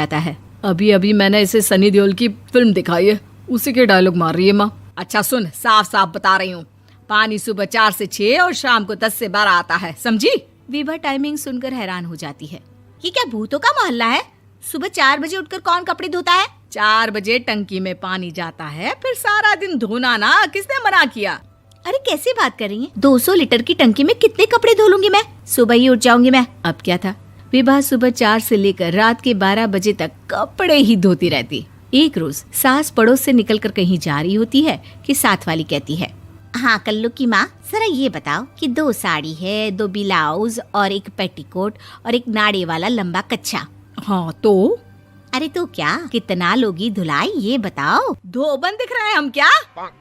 जाता है। अभी अभी मैंने इसे सनी देओल की फिल्म दिखाई है, उसी के डायलॉग मार रही है माँ। अच्छा सुन, साफ साफ बता रही हूँ, पानी सुबह 4 से 6 और शाम को 10 से 12 आता है, समझी? विभा टाइमिंग सुनकर हैरान हो जाती है। ये क्या भूतों का मोहल्ला है? सुबह 4 बजे उठकर कौन कपड़े धोता है? 4 बजे टंकी में पानी जाता है, फिर सारा दिन धोना ना, किसने मना किया? अरे कैसी बात कर रही हैं? 200 लीटर की टंकी में कितने कपड़े धो लूंगी मैं? सुबह ही उठ जाऊंगी मैं। अब क्या था, विभा सुबह 4 से लेकर रात के 12 बजे तक कपड़े ही धोती रहती। एक रोज सास पड़ोस से निकलकर कहीं जा रही होती है कि साथ वाली कहती है, हाँ कल्लू की माँ, जरा ये बताओ कि 2 साड़ी है, 2 ब्लाउज और 1 पेटीकोट और 1 नाड़े वाला लंबा कच्छा। हाँ तो? अरे तो क्या, कितना लोगी धुलाई ये बताओ। धोबन दिख रहे हैं हम क्या?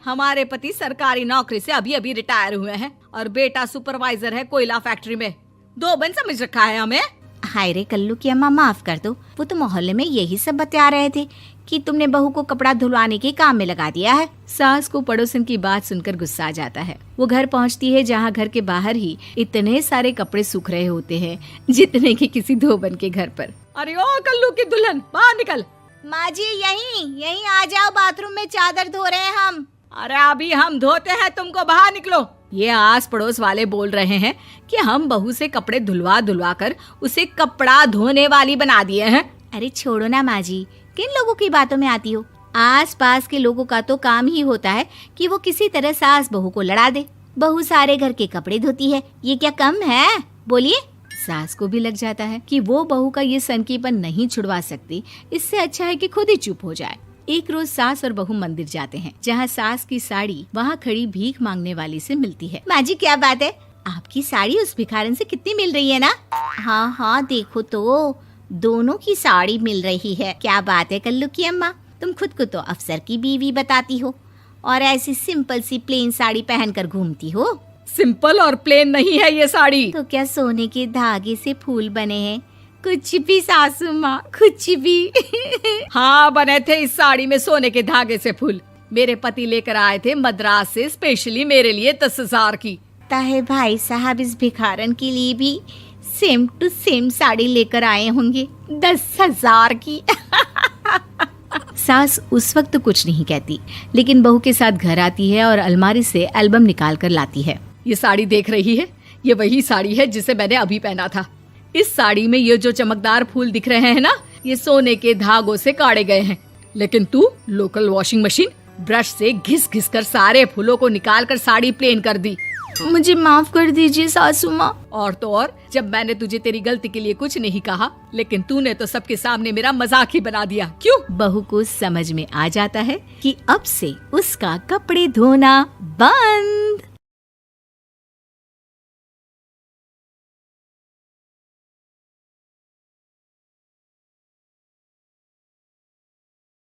हमारे पति सरकारी नौकरी से अभी अभी रिटायर हुए हैं और बेटा सुपरवाइजर है कोयला फैक्ट्री में। धोबन समझ रखा है हमें। हाय रे कल्लू की अम्मा, माफ कर दो, वो तो मोहल्ले में यही सब बता रहे थे कि तुमने बहू को कपड़ा धुलवाने के काम में लगा दिया है। सास को पड़ोसन की बात सुनकर गुस्सा आ जाता है। वो घर पहुंचती है जहां घर के बाहर ही इतने सारे कपड़े सूख रहे होते हैं जितने कि किसी धोबन के घर पर। अरे ओ कल्लू की दुल्हन, बाहर निकल। माँ जी यहीं आ जाओ, बाथरूम में चादर धो रहे हैं हम। अरे अभी हम धोते हैं, तुमको बाहर निकलो। ये आस पड़ोस वाले बोल रहे हैं कि हम बहू से कपड़े धुलवा कर उसे कपड़ा धोने वाली बना दिए हैं। अरे छोड़ो ना माँ जी, किन लोगों की बातों में आती हो? आस पास के लोगों का तो काम ही होता है कि वो किसी तरह सास बहू को लड़ा दे। बहू सारे घर के कपड़े धोती है, ये क्या कम है? बोलिए। सास को भी लग जाता है कि वो बहू का ये सनकीपन नहीं छुड़वा सकती, इससे अच्छा है कि खुद ही चुप हो जाए। एक रोज सास और बहू मंदिर जाते हैं, जहाँ सास की साड़ी वहाँ खड़ी भीख मांगने वाली से मिलती है। माँ जी क्या बात है, आपकी साड़ी उस भिखारन से कितनी मिल रही है ना? हाँ हाँ देखो तो, दोनों की साड़ी मिल रही है। क्या बात है कल्लू की अम्मा, तुम खुद को तो अफसर की बीवी बताती हो और ऐसी सिंपल सी प्लेन साड़ी पहनकर घूमती हो। सिंपल और प्लेन नहीं है ये साड़ी। तो क्या सोने के धागे से फूल बने हैं? कुछ भी सासू माँ, कुछ भी। हाँ बने थे इस साड़ी में सोने के धागे से फूल। मेरे पति लेकर आए थे मद्रास से स्पेशली मेरे लिए 10,000 की। ताहे भाई साहब इस भिखारन के लिए भी सेम टू सेम साड़ी लेकर आए होंगे 10,000 की। सास उस वक्त तो कुछ नहीं कहती, लेकिन बहू के साथ घर आती है और अलमारी से एल्बम निकाल कर लाती है। ये साड़ी देख रही है, ये वही साड़ी है जिसे मैंने अभी पहना था। इस साड़ी में ये जो चमकदार फूल दिख रहे हैं ना, ये सोने के धागों से काढ़े गए हैं। लेकिन तू लोकल वॉशिंग मशीन ब्रश से घिस घिस कर सारे फूलों को निकाल कर साड़ी प्लेन कर दी। मुझे माफ कर दीजिए सासू माँ। और तो और, जब मैंने तुझे तेरी गलती के लिए कुछ नहीं कहा, लेकिन तूने तो सबके सामने मेरा मजाक ही बना दिया। क्यों? बहू को समझ में आ जाता है कि अब से उसका कपड़े धोना बंद।